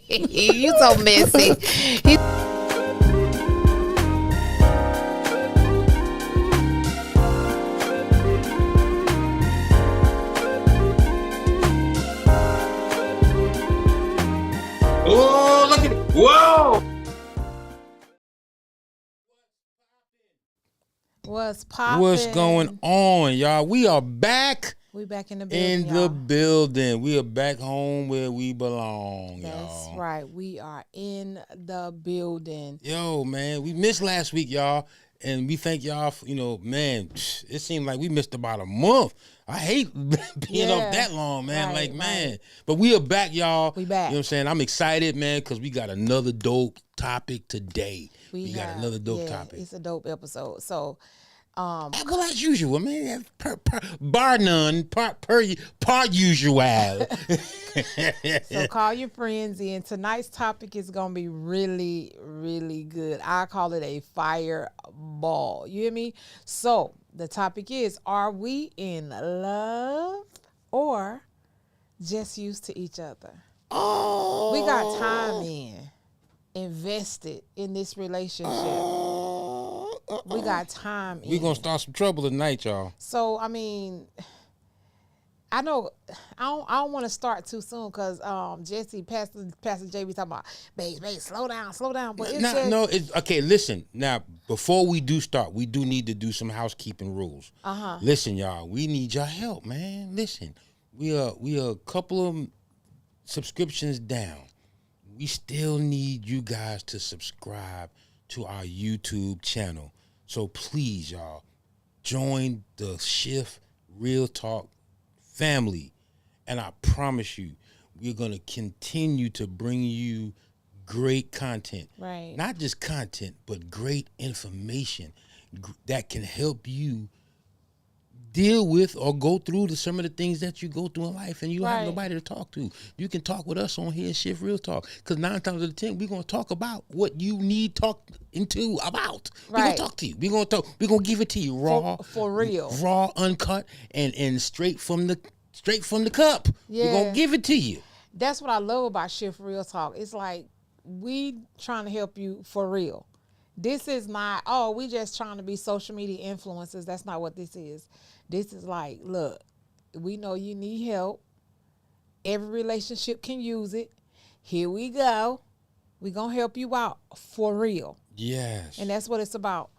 You so messy. Oh, look at it. Whoa. What's poppin'? What's going on, y'all? We are back We back in the building, in y'all. the building. We are back home where we belong, That's y'all. right. We are in the building. Yo, man, we missed last week, y'all. And we thank y'all for, man, it seemed like we missed about a month. I hate being off that long, man. Right, man. right. But we are back, y'all. We back. You know what I'm saying? I'm excited, man, because we got another dope topic today. We got another dope topic. It's a dope episode. So, Well, as usual, man. Bar none, par usual. So call your friends in. Tonight's topic is going to be really, really good. I call it a fireball. You hear me? So the topic is, are we in love or just used to each other? Oh. We got time invested in this relationship. We got time We're going to start some trouble tonight, y'all. So, I mean, I know I don't want to start too soon because Jesse, Pastor JB talking about, babe, slow down. But it's okay, listen. Now, before we do start, we do need to do some housekeeping rules. Listen, y'all, we need your help, man. Listen, we are a couple of subscriptions down. We still need you guys to subscribe to our YouTube channel. So please, y'all, join the Shift Real Talk family. And I promise you, we're going to continue to bring you great content. Right. Not just content, but great information that can help you deal with or go through some of the things that you go through in life, and you don't have nobody to talk to. You can talk with us on here, Shift Real Talk, because 9 times out of 10, we're going to talk about what you need talked into about. We're going to talk to you. We're going to give it to you raw. For real. Raw, uncut, and straight from the cup. Yeah. We're going to give it to you. That's what I love about Shift Real Talk. It's like we trying to help you for real. This is not, we just trying to be social media influencers. That's not what this is. This is like, look, we know you need help. Every relationship can use it. Here we go. We're going to help you out for real. Yes. And that's what it's about.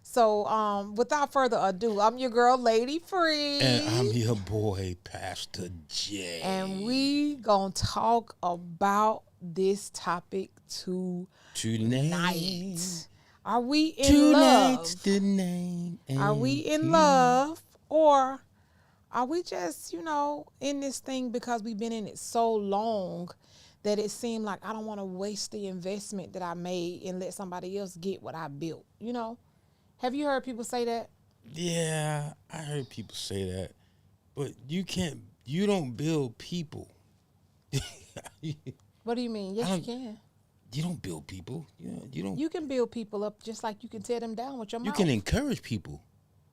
So without further ado, I'm your girl, Lady Free. And I'm your boy, Pastor J. And we going to talk about this topic tonight. Are we in love? Tonight's the name. Are we in love? Or are we just, in this thing because we've been in it so long that it seemed like I don't want to waste the investment that I made and let somebody else get what I built, Have you heard people say that? Yeah, I heard people say that. But you don't build people. What do you mean? Yes, you can. You don't build people. You don't. You can build people up just like you can tear them down with your mouth. You can encourage people.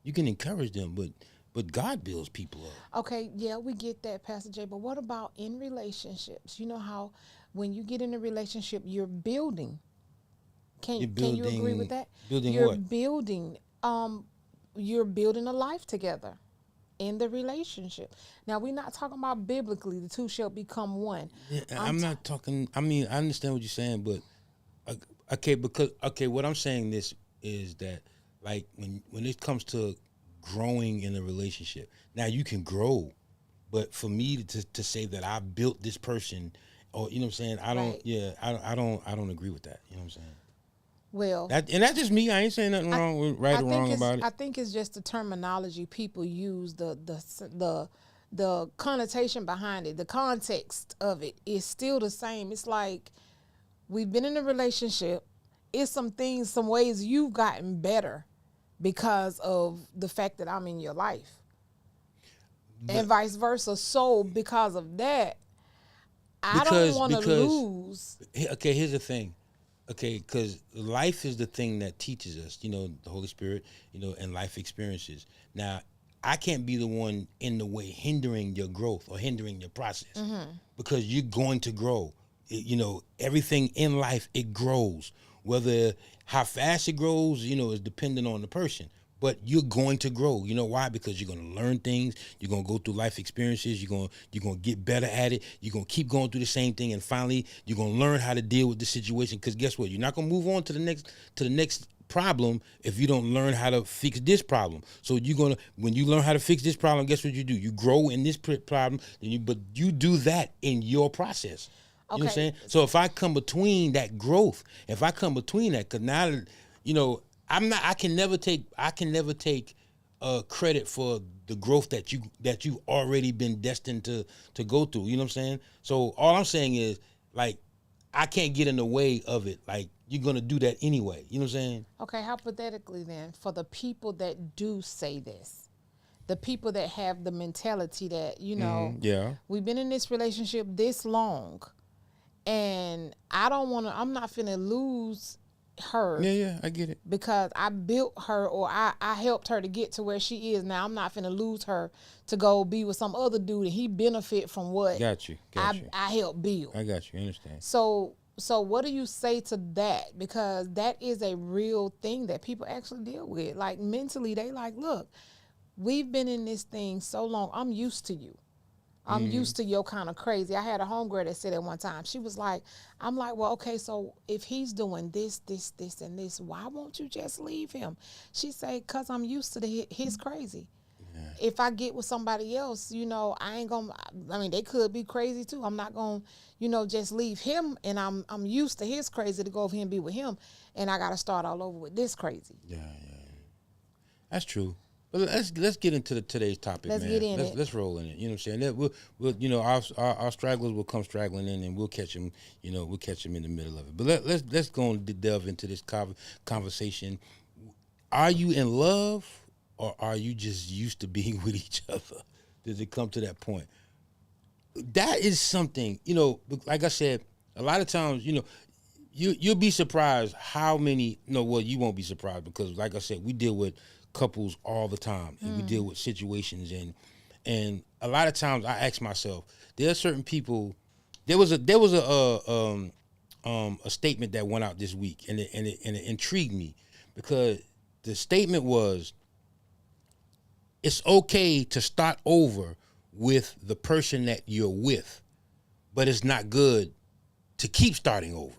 You can encourage them, but God builds people up. Okay, yeah, we get that, Pastor J. But what about in relationships? You know how when you get in a relationship, you're building. Can you agree with that? Building you're what? You're building a life together in the relationship. Now, we're not talking about biblically, the two shall become one. Yeah, I'm not talking, I understand what you're saying, but what I'm saying this is that, like, when it comes to growing in a relationship, now you can grow, but for me to say that I built this person, or you know what I'm saying, I don't agree with that. You know what I'm saying? Well, and that's just me. I ain't saying nothing wrong or wrong about it. I think it's just the terminology people use, the connotation behind it, the context of it is still the same. It's like we've been in a relationship. It's some ways you've gotten better because of the fact that I'm in your life, and vice versa. So because of that, I don't want to lose. Okay, here's the thing. Okay, because life is the thing that teaches us, the Holy Spirit, and life experiences. Now, I can't be the one in the way hindering your growth or hindering your process, because you're going to grow. everything in life, it grows. Whether how fast it grows, is dependent on the person. But you're going to grow. You know why? Because you're going to learn things. You're going to go through life experiences. You're going to get better at it. You're going to keep going through the same thing, and finally, you're going to learn how to deal with the situation. Because guess what? You're not going to move on to the next problem if you don't learn how to fix this problem. So when you learn how to fix this problem, guess what you do? You grow in this problem, but you do that in your process. You know what I'm saying? So if I come between that growth, because now, I can never take credit for the growth that you've already been destined to go through. You know what I'm saying? So all I'm saying is, like, I can't get in the way of it. Like, you're gonna do that anyway. You know what I'm saying? Okay, hypothetically then, for the people that do say this, the people that have the mentality that, we've been in this relationship this long, and I'm not finna lose her. Yeah, I get it. Because I built her, or I helped her to get to where she is. Now I'm not finna lose her to go be with some other dude and he benefit from what Got you. I helped build. I got you. I understand. So what do you say to that? Because that is a real thing that people actually deal with. Like, mentally, they like, look, we've been in this thing so long. I'm used to you. I'm used to your kind of crazy. I had a homegirl that said at one time, she was like, I'm like, well, okay, so if he's doing this, and this, why won't you just leave him? She said, because I'm used to his crazy. Yeah. If I get with somebody else, I ain't gonna, they could be crazy too. I'm not gonna, just leave him, and I'm used to his crazy to go over here and be with him, and I gotta start all over with this crazy. Yeah. That's true. But let's get into today's topic, man. Let's roll in it. You know what I'm saying? We'll our stragglers will come straggling in, and we'll catch them. We'll catch them in the middle of it. But let's go and delve into this conversation. Are you in love, or are you just used to being with each other? Does it come to that point? That is something. Like I said, a lot of times, you'll be surprised how many. No, you won't be surprised, because, like I said, we deal with couples all the time, and we deal with situations, and a lot of times I ask myself, there are certain people. There was a statement that went out this week, and it intrigued me, because the statement was, it's okay to start over with the person that you're with, but it's not good to keep starting over.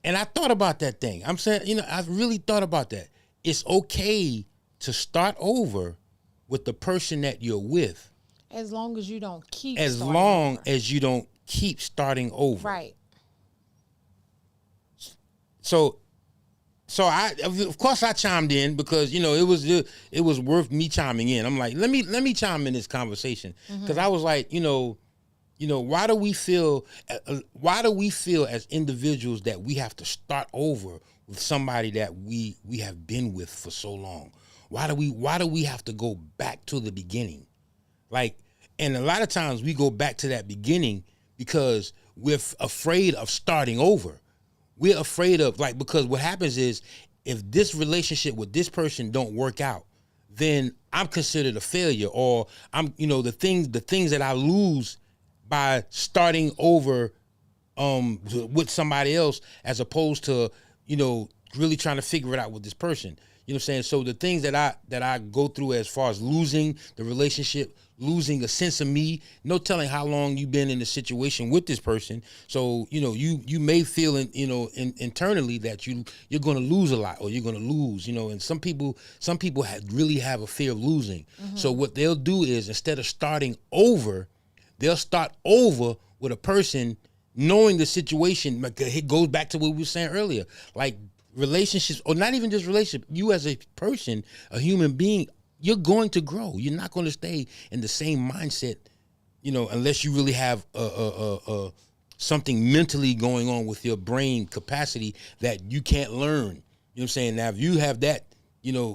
And I thought about that thing. I'm saying, I really thought about that. It's okay to start over with the person that you're with, as long as you don't keep. As long as you don't keep starting over. Right. So of course I chimed in, because it was worth me chiming in. I'm like, let me chime in this conversation, because I was like, why do we feel as individuals that we have to start over with somebody that we have been with for so long? Why do we have to go back to the beginning? Like, and a lot of times we go back to that beginning because we're afraid of starting over. We're afraid of, because what happens is, if this relationship with this person don't work out, then I'm considered a failure, or I'm, the things that I lose by starting over with somebody else, as opposed to, really trying to figure it out with this person. You know what I'm saying? So the things that I go through, as far as losing the relationship, losing a sense of me, no telling how long you've been in a situation with this person. So, you may feel internally that you're going to lose a lot, or you're going to lose, and some people really have a fear of losing. So what they'll do is, instead of starting over, they'll start over with a person, knowing the situation. It goes back to what we were saying earlier, like relationships, or not even just relationship. You as a person, a human being, you're going to grow. You're not going to stay in the same mindset, unless you really have something mentally going on with your brain capacity that you can't learn. You know what I'm saying? Now, if you have that,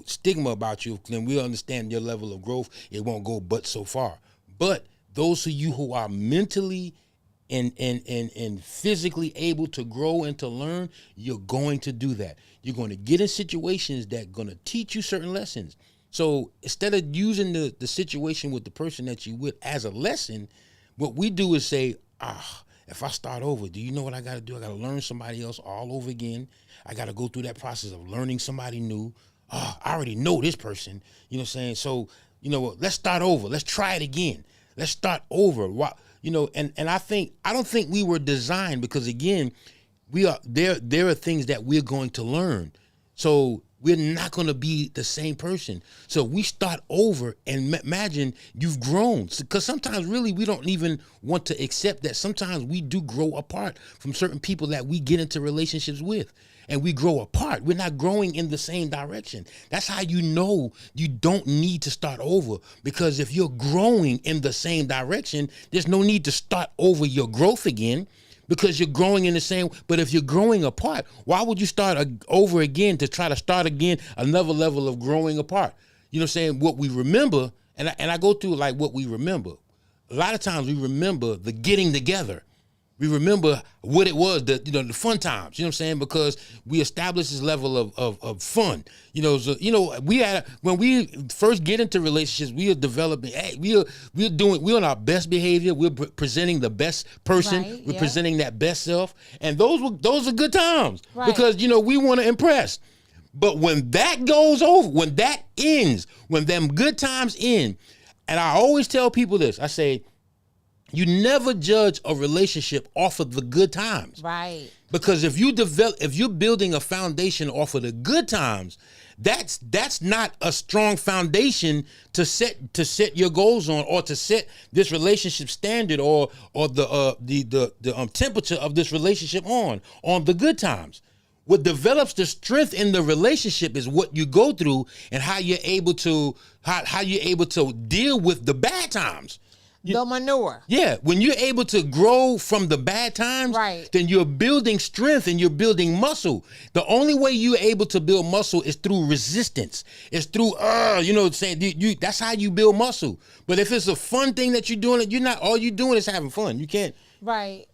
stigma about you, then we'll understand your level of growth. It won't go but so far. But those of you who are mentally and physically able to grow and to learn, you're going to do that. You're going to get in situations that are going to teach you certain lessons. So instead of using the situation with the person that you with as a lesson, what we do is say, if I start over, do you know what I got to do? I got to learn somebody else all over again. I got to go through that process of learning somebody new. Oh, I already know this person. You know what I'm saying? So, you know what? Let's start over. Let's try it again. Let's start over. You know, and I don't think we were designed, because again, there are things that we're going to learn. So we're not going to be the same person. So we start over, and imagine you've grown. Because sometimes really we don't even want to accept that sometimes we do grow apart from certain people that we get into relationships with. And we grow apart. We're not growing in the same direction. That's how you know you don't need to start over. Because if you're growing in the same direction, there's no need to start over your growth again, because you're growing in the same. But if you're growing apart, why would you start over again to try to start again another level of growing apart? You know what I'm saying? What we remember, and I go through like what we remember. A lot of times we remember the getting together. We remember what it was, the fun times, you know what I'm saying? Because we established this level of fun. When we first get into relationships, we are developing, we're on our best behavior. We're presenting the best person. Right, we're yeah. presenting that best self. And those are good times, Right. because, we want to impress. But when that goes over, when that ends, when them good times end, and I always tell people this, I say, you never judge a relationship off of the good times. Right. Because if you're building a foundation off of the good times, that's not a strong foundation to set your goals on, or to set this relationship standard, or the temperature of this relationship on the good times. What develops the strength in the relationship is what you go through, and how you're able to deal with the bad times. The manure. Yeah, when you're able to grow from the bad times, Right. then you're building strength and you're building muscle. The only way you're able to build muscle is through resistance. It's through, saying that's how you build muscle. But if it's a fun thing that you're doing, all you're doing is having fun. You can't. Right.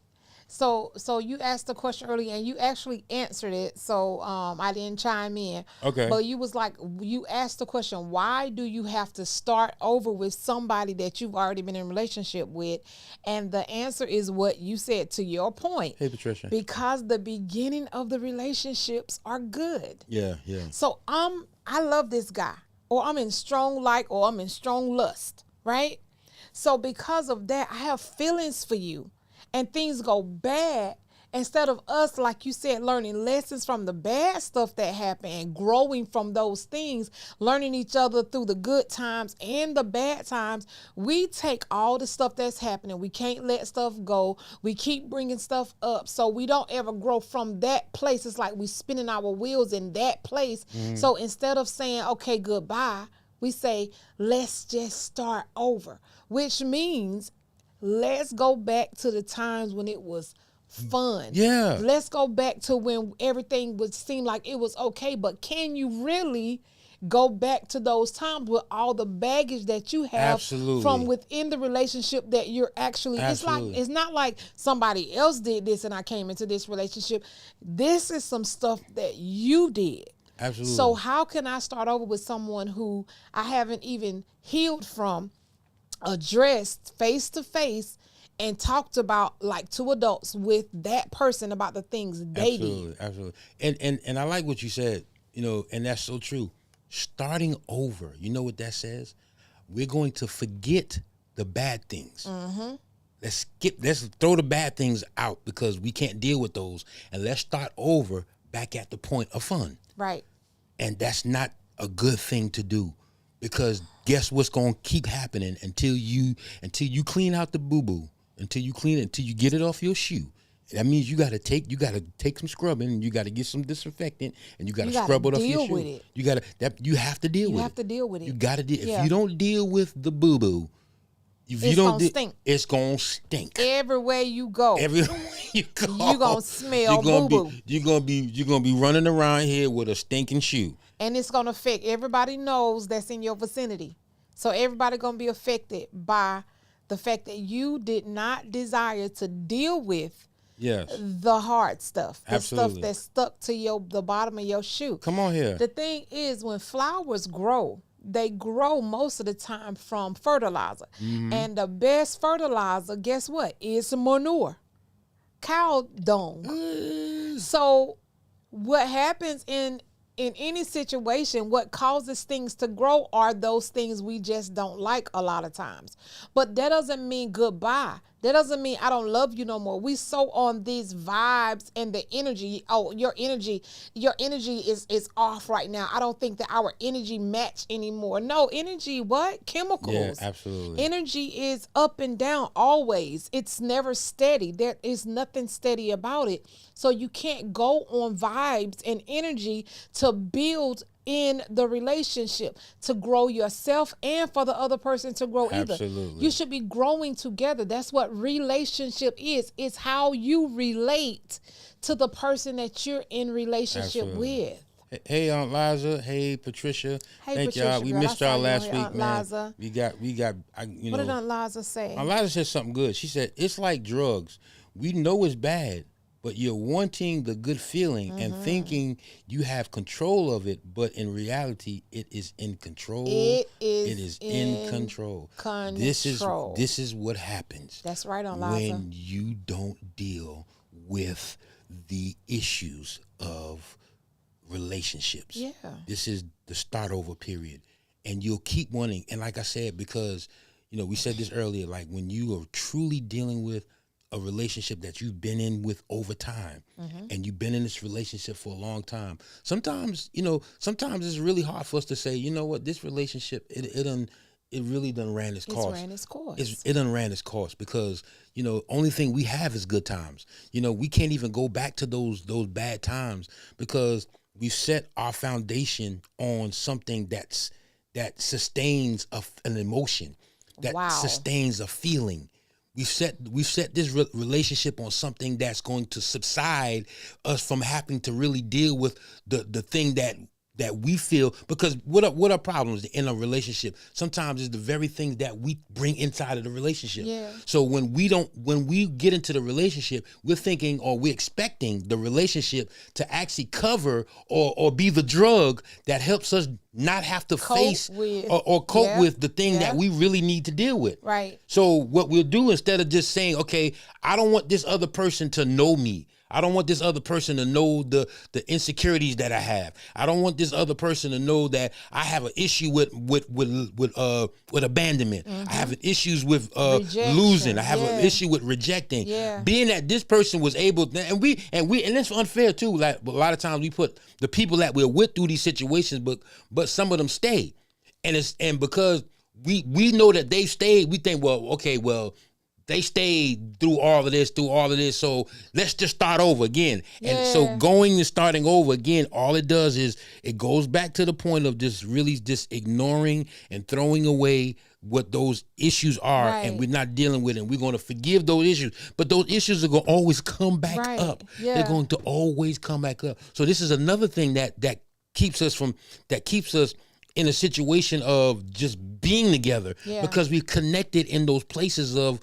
So you asked the question earlier, and you actually answered it. So I didn't chime in. Okay. But you asked the question, why do you have to start over with somebody that you've already been in a relationship with? And the answer is what you said, to your point. Hey, Patricia. Because the beginning of the relationships are good. Yeah, yeah. So I love this guy, or I'm in strong like, or I'm in strong lust, right? So because of that, I have feelings for you. And things go bad, instead of us, like you said, learning lessons from the bad stuff that happened and growing from those things, learning each other through the good times and the bad times, we take all the stuff that's happening. We can't let stuff go. We keep bringing stuff up, so we don't ever grow from that place. It's like we spinning our wheels in that place. Mm-hmm. So instead of saying, okay, goodbye, we say, let's just start over, which means let's go back to the times when it was fun. Yeah. Let's go back to when everything would seem like it was okay. But can you really go back to those times with all the baggage that you have Absolutely. from within the relationship that you're actually, Absolutely. it's not like somebody else did this and I came into this relationship. This is some stuff that you did. Absolutely. So how can I start over with someone who I haven't even healed from, addressed face to face, and talked about like two adults with that person about the things they did? Absolutely. And I like what you said, and that's so true. Starting over, you know what that says? We're going to forget the bad things. Mm-hmm. Let's throw the bad things out, because we can't deal with those, and let's start over back at the point of fun. Right. And that's not a good thing to do. Because guess what's going to keep happening until you clean out the boo-boo, until you get it off your shoe. That means you got to take some scrubbing, and you got to get some disinfectant, and you got to scrub it off your shoe. Deal with it. You have to deal with it. You have to deal with it. You got to deal. Yeah. If you don't deal with the boo-boo, It's gonna stink. It's going to stink. Everywhere you go. Everywhere you go. You're going to smell boo-boo. You're going to be running around here with a stinking shoe. And it's going to affect everybody knows that's in your vicinity. So everybody going to be affected by the fact that you did not desire to deal with the hard stuff. The Absolutely. stuff that's stuck to the bottom of your shoe. Come on here. The thing is, when flowers grow, they grow most of the time from fertilizer. Mm-hmm. And the best fertilizer, guess what? Is manure. cow dung. So what happens in any situation, what causes things to grow are those things we just don't like a lot of times. But that doesn't mean goodbye. That doesn't mean I don't love you no more. We so on these vibes and the energy. Oh, your energy is off right now. I don't think that our energy match anymore. No, energy, what? Yeah, Chemicals. absolutely. Energy is up and down always. It's never steady. There is nothing steady about it. So you can't go on vibes and energy to build in the relationship, to grow yourself and for the other person to grow either. Absolutely. You should be growing together. That's what relationship is. It's how you relate to the person that you're in relationship Absolutely. with. Hey, Aunt Liza. Hey, Patricia. Hey, Thank y'all. Patricia, We girl, I missed saw y'all you on last here, week, Aunt man. Liza. You What did know, Aunt Liza say? Aunt Liza said something good. She said, it's like drugs. We know it's bad, but you're wanting the good feeling and thinking you have control of it, but in reality, it is in control. It is It is in control. control. This is what happens That's right, Aunt Liza. when you don't deal with the issues of relationships. Yeah. This is the start over period. And you'll keep wanting, and like I said, because we said this earlier, like when you are truly dealing with a relationship that you've been in with over time, and you've been in this relationship for a long time, sometimes it's really hard for us to say, you know what, this relationship it really done ran its course. It's ran its course. It done ran its course because only thing we have is good times. We can't even go back to those bad times because we've set our foundation on something that sustains an emotion, that Wow. sustains a feeling. We've set this relationship on something that's going to subside us from having to really deal with the thing that we feel, because what are problems in a relationship? Sometimes it's the very things that we bring inside of the relationship. Yeah. So when we get into the relationship, we're thinking or we're expecting the relationship to actually cover or be the drug that helps us not have to face or cope Yeah. with the thing Yeah. that we really need to deal with. Right. So what we'll do, instead of just saying, okay, I don't want this other person to know me. I don't want this other person to know the insecurities that I have. I don't want this other person to know that I have an issue with abandonment. I have issues with losing. I have an issue with rejecting. Yeah. Being that this person was able to, and it's unfair too. Like a lot of times we put the people that we're with through these situations, but some of them stay, and because we know that they stayed, we think, they stayed through all of this, so let's just start over again. Yeah. And so going and starting over again, all it does is it goes back to the point of just ignoring and throwing away what those issues are, Right. and we're not dealing with it. And we're going to forgive those issues, but those issues are going to always come back Right. up. Yeah. They're going to always come back up. So this is another thing that keeps us in a situation of just being together, Yeah. because we've connected in those places of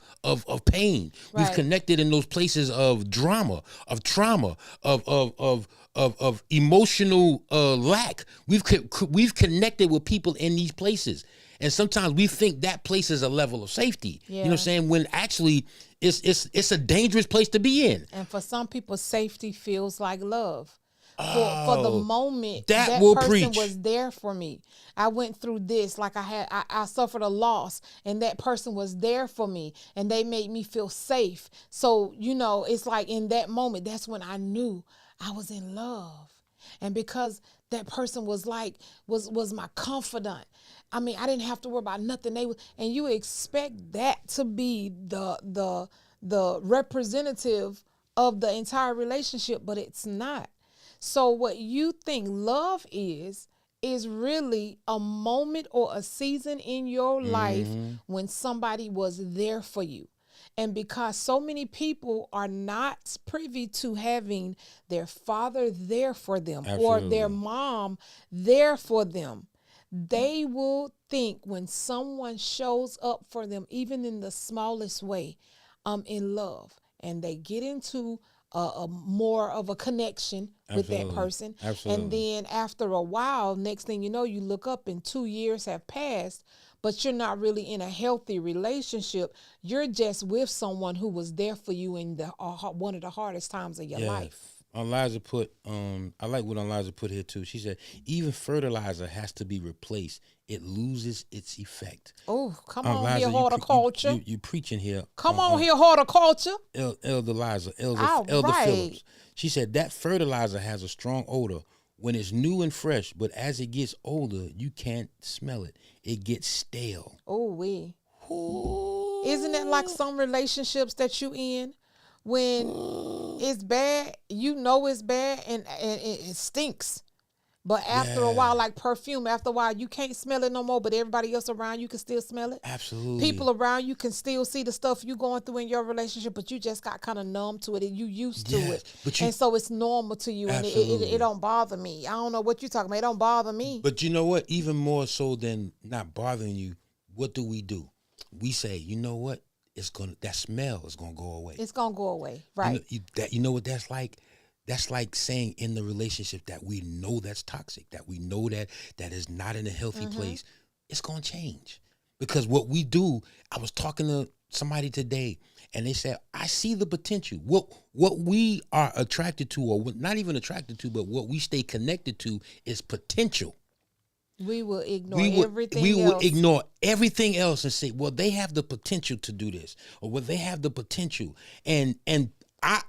pain. We've Right. connected in those places of drama, of trauma, of emotional lack. We've connected with people in these places, and sometimes we think that place is a level of safety. Yeah. You know what I'm saying? When actually it's a dangerous place to be in. And for some people, safety feels like love. For the moment that will person preach. was there for me. I went through this, like I suffered a loss, and that person was there for me, and they made me feel safe. So it's like in that moment, that's when I knew I was in love. And because that person was my confidant, I mean, I didn't have to worry about nothing. And you expect that to be the representative of the entire relationship, but it's not. So what you think love is really a moment or a season in your life when somebody was there for you. And because so many people are not privy to having their father there for them, or their mom there for them, they will think when someone shows up for them, even in the smallest way, I'm in love. And they get into a more of a connection with that Absolutely. person. Absolutely. And then after a while, next thing you know, you look up and 2 years have passed, but you're not really in a healthy relationship. You're just with someone who was there for you in the one of the hardest times of your life. Eliza put, I like what Eliza put here too. She said, even fertilizer has to be replaced. It loses its effect. Oh, come on Eliza, here, horticulture. you preaching here. Come on here, horticulture. Elder Eliza, All Elder right. Phillips. She said that fertilizer has a strong odor when it's new and fresh, but as it gets older, you can't smell it. It gets stale. Oh, isn't it like some relationships that you in? When it's bad, you know it's bad, and it stinks. But after a while, like perfume, after a while, you can't smell it no more, but everybody else around you can still smell it. Absolutely. People around you can still see the stuff you going through in your relationship, but you just got kind of numb to it and you used to it. And so it's normal to you, and it don't bother me. I don't know what you're talking about. It don't bother me. But you know what? Even more so than not bothering you, what do? We say, you know what? That smell is gonna go away. It's gonna go away, right? You know what that's like? That's like saying in the relationship that we know that's toxic, that we know that is not in a healthy place. It's gonna change because what we do. I was talking to somebody today, and they said, "I see the potential. What we are attracted to, or not even attracted to, but what we stay connected to is potential." We will ignore everything else. We will ignore everything else and say, well, they have the potential to do this, or well, they have the potential. And I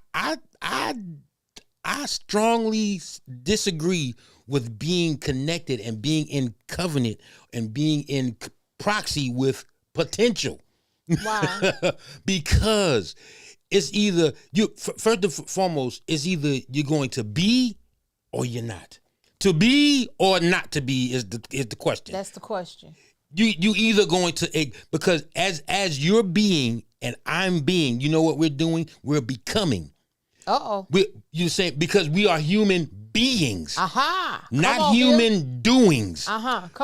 strongly disagree with being connected and being in covenant and being in proxy with potential. Why? Because it's either first and foremost, it's either you're going to be or you're not. To be or not to be is the question. That's the question. You either going to, because as you're being and I'm being, you know what we're doing? We're becoming. You say because we are human beings. Not human doings.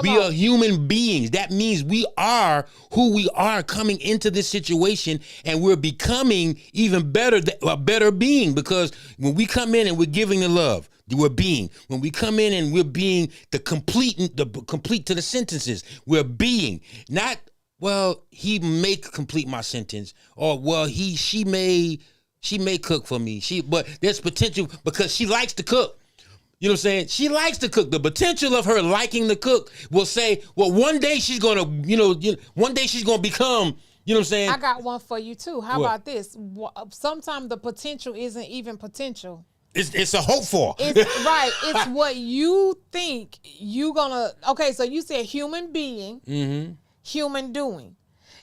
We are human beings. That means we are who we are coming into this situation, and we're becoming even better, a better being, because when we come in and we're giving the love, we're being. When we come in and we're being the complete to the sentences, we're being. Not, well, he may complete my sentence, or well, she may cook for me. But there's potential because she likes to cook. You know what I'm saying? She likes to cook. The potential of her liking to cook will say, well, one day she's gonna, one day she's gonna become. You know what I'm saying? I got one for you too. How about this? Sometimes the potential isn't even potential. It's a hope for. It's right. It's what you think you gonna. Okay, so you said human being, human doing.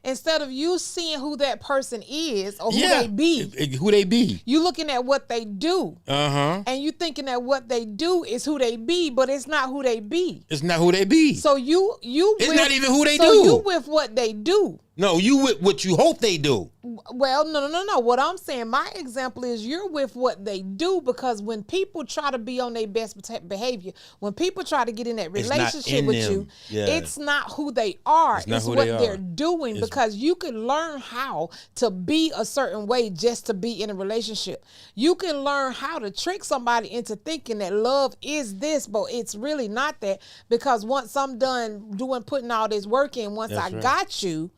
Instead of you seeing who that person is or who they be, you looking at what they do, and you thinking that what they do is who they be, but it's not who they be. It's not who they be. So it's not even who they do. So you with what they do. No, you with what you hope they do. Well, no. What I'm saying, my example is you're with what they do, because when people try to be on their best behavior, when people try to get in that relationship with you, it's not who they are. It's what they're doing, because you can learn how to be a certain way just to be in a relationship. You can learn how to trick somebody into thinking that love is this, but it's really not that, because once I'm done putting all this work in, once I got you,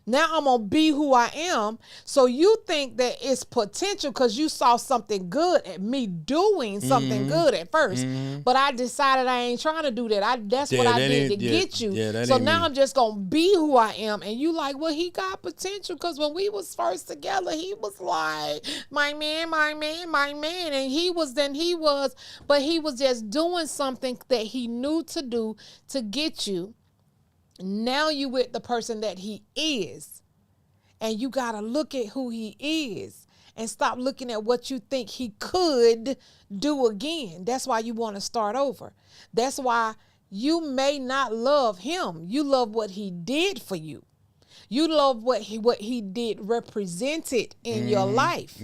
now I'm going to be who I am. So you think that it's potential because you saw something good at me doing something good at first. But I decided I ain't trying to do that. That's what I did to get you. So now I'm just going to be who I am. And you like, well, he got potential because when we was first together, he was like, my man. And he was, but he was just doing something that he knew to do to get you. Now you with the person that he is, and you got to look at who he is and stop looking at what you think he could do again. That's why you want to start over. That's why you may not love him. You love what he did for you. You love what he did represented in your life.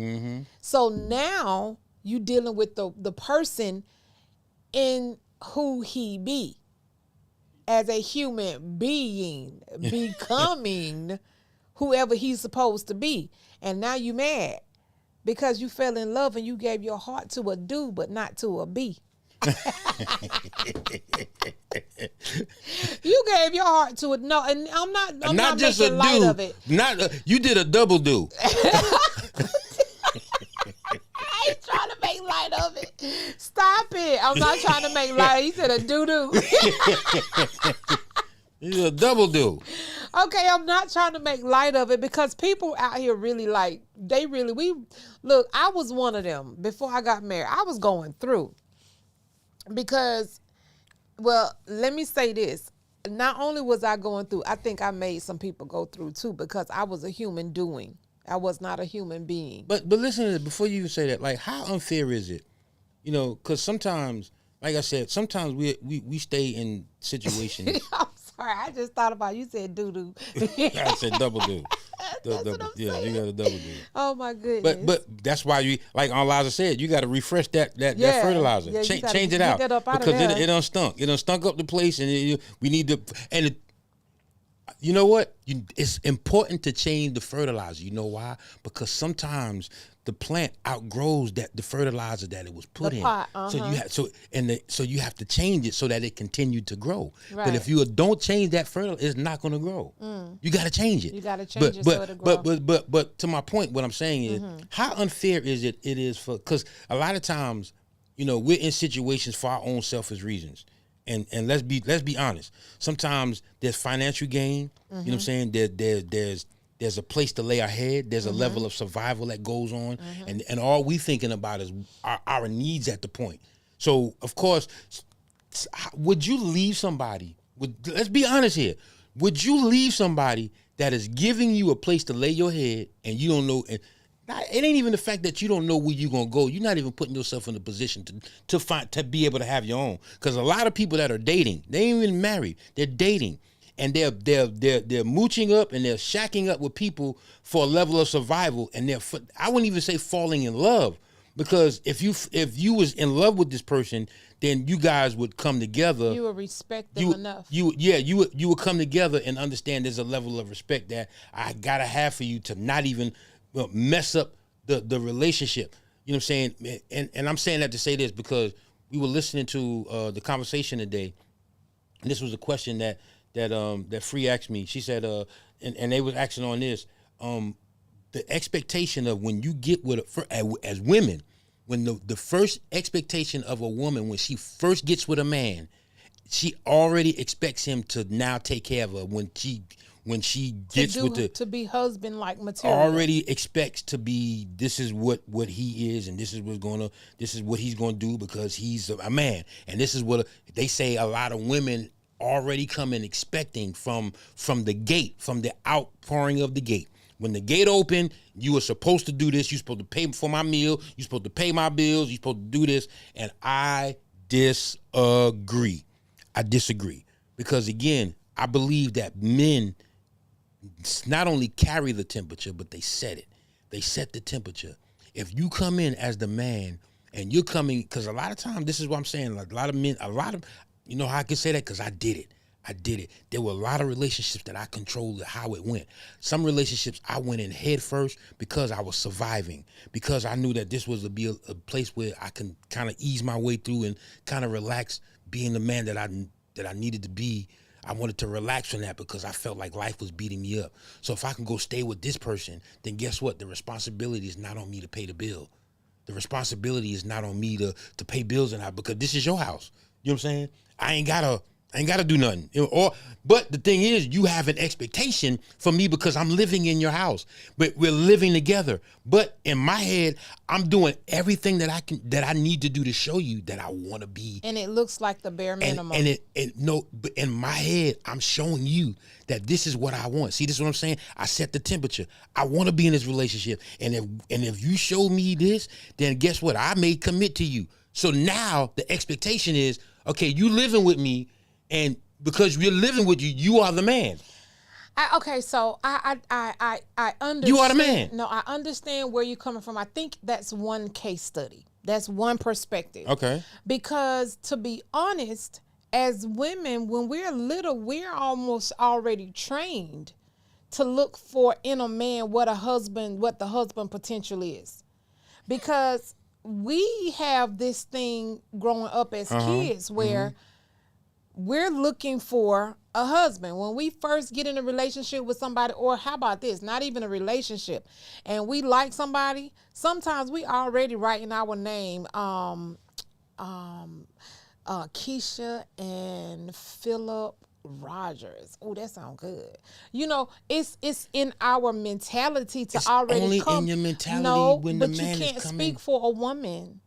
So now you dealing with the person in who he be. As a human being, becoming whoever he's supposed to be. And now you mad because you fell in love and you gave your heart to a dude, but not to a bee. You gave your heart to it. No, and I'm not just making a light do. of it. You did a double do. I ain't trying to make light of it. Stop it. I'm not trying to make light. He said a doo-doo. You did a double do. Okay, I'm not trying to make light of it because people out here really I was one of them before I got married. I was going through because, well, let me say this. Not only was I going through, I think I made some people go through too because I was a human doing. I was not a human being. But listen to this, before you even say that, like, how unfair is it? You know, because sometimes, like I said, sometimes we stay in situations. I'm sorry, I just thought about you said doo-doo. I said double do. That's what I'm saying. You got a double do. Oh my goodness. But that's why you, like Liza said, you got to refresh that fertilizer. Yeah, Change it out because it done stunk. It done stunk up the place, and we need to. And you know what? It's important to change the fertilizer. You know why? Because sometimes the plant outgrows the fertilizer that it was put in. Pot, So you have to change it so that it continued to grow. Right. But if you don't change that fertilizer, it's not going to grow. You got to change it. You got to change it so it'll grow. But to my point, what I'm saying is, how unfair is it is for, because a lot of times, you know, we're in situations for our own selfish reasons. And let's be honest. Sometimes there's financial gain. You know what I'm saying? There's a place to lay our head. There's a level of survival that goes on, and all we thinking about is our needs at the point. So of course, would you leave somebody? Let's be honest here. Would you leave somebody that is giving you a place to lay your head and you don't know? It ain't even the fact that you don't know where you're gonna go. You're not even putting yourself in a position to be able to have your own. Because a lot of people that are dating, they ain't even married. They're dating, and they're mooching up and they're shacking up with people for a level of survival. And I wouldn't even say falling in love, because if you was in love with this person, then you guys would come together. You would respect them enough. You would come together and understand there's a level of respect that I gotta have for you to not even mess up the relationship. You know what I'm saying? And I'm saying that to say this because we were listening to the conversation today, and this was a question that Free asked me. She said, and they was asking on this, the expectation of when you get as women, when the first expectation of a woman when she first gets with a man, she already expects him to now take care of her when she gets to be husband-like material. Already expects to be, this is what he is, and this is what he's gonna do because he's a man. And this is what they say a lot of women already come in expecting from the gate, from the outpouring of the gate. When the gate open, you are supposed to do this. You're supposed to pay for my meal. You're supposed to pay my bills. You're supposed to do this. And I disagree. Because again, I believe that men not only carry the temperature, but they set it. They set the temperature. If you come in as the man and you're coming, because a lot of times, this is what I'm saying, like a lot of men, you know how I can say that? Because I did it. There were a lot of relationships that I controlled how it went. Some relationships I went in head first because I was surviving, because I knew that this was a place where I can kind of ease my way through and kind of relax being the man that I needed to be. I wanted to relax from that because I felt like life was beating me up. So if I can go stay with this person, then guess what? The responsibility is not on me to pay the bill. The responsibility is not on me to pay bills and because this is your house. You know what I'm saying? I ain't gotta do nothing. But the thing is, you have an expectation for me because I'm living in your house. But we're living together. But in my head, I'm doing everything that I need to do to show you that I want to be. And it looks like the bare minimum. But in my head, I'm showing you that this is what I want. See, this is what I'm saying? I set the temperature. I want to be in this relationship. And if you show me this, then guess what? I may commit to you. So now the expectation is, okay, you living with me, and because we're living with you, you are the man. So I understand. You are the man. No, I understand where you're coming from. I think that's one case study. That's one perspective. Okay. Because to be honest, as women, when we're little, we're almost already trained to look for in a man what the husband potential is. because we have this thing growing up as kids where we're looking for a husband. When we first get in a relationship with somebody, or how about this, not even a relationship, and we like somebody, sometimes we already writing our name, Keisha and Philip Rogers. Oh, that sounds good. You know, it's in our mentality to It's already only come. in your mentality No, when the but man you is can't coming. speak for a woman.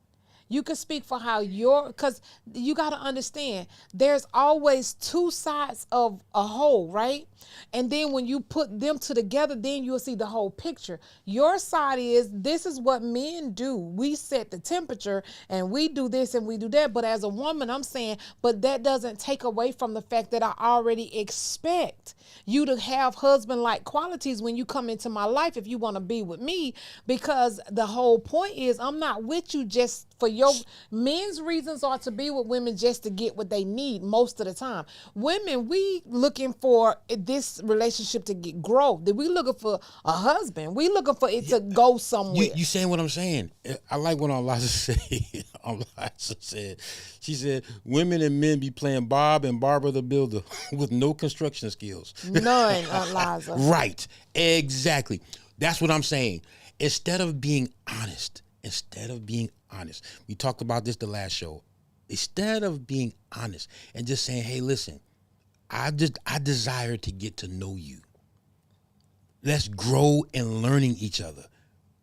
You can speak for how because you got to understand there's always two sides of a whole, right? And then when you put them together, then you'll see the whole picture. Your side is, this is what men do. We set the temperature and we do this and we do that. But as a woman, I'm saying, but that doesn't take away from the fact that I already expect you to have husband-like qualities when you come into my life if you want to be with me, because the whole point is I'm not with you just for your men's reasons are to be with women just to get what they need most of the time. Women, we looking for this relationship to grow. We looking for a husband. We looking for it to go somewhere. You saying what I'm saying? I like what Eliza said. Eliza said, she said, women and men be playing Bob and Barbara the Builder with no construction skills. None, Eliza. Right. Exactly. That's what I'm saying. Instead of being honest, we talked about this the last show. Instead of being honest and just saying, hey, listen, I desire to get to know you. Let's grow in learning each other.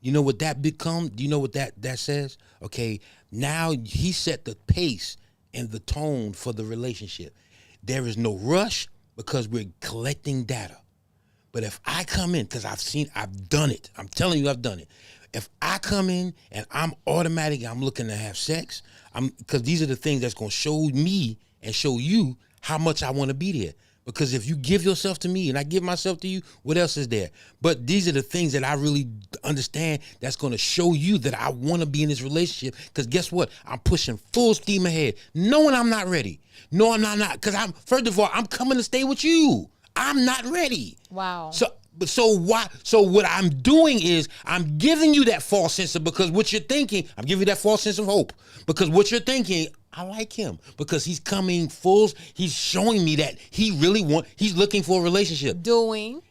You know what that become? Do you know what that says? Okay, now he set the pace and the tone for the relationship. There is no rush because we're collecting data. But if I come in, because I've done it. I'm telling you, I've done it. If I come in and I'm looking to have sex, because these are the things that's going to show me and show you how much I want to be there. Because if you give yourself to me and I give myself to you, what else is there? But these are the things that I really understand that's going to show you that I want to be in this relationship. Because guess what? I'm pushing full steam ahead, knowing I'm not ready. No, I'm not. Because first of all, I'm coming to stay with you. I'm not ready. Wow. So what I'm doing is I'm giving you that false sense of, because what you're thinking, I'm giving you that false sense of hope. Because what you're thinking, I like him because he's coming full. He's showing me that he's looking for a relationship. Doing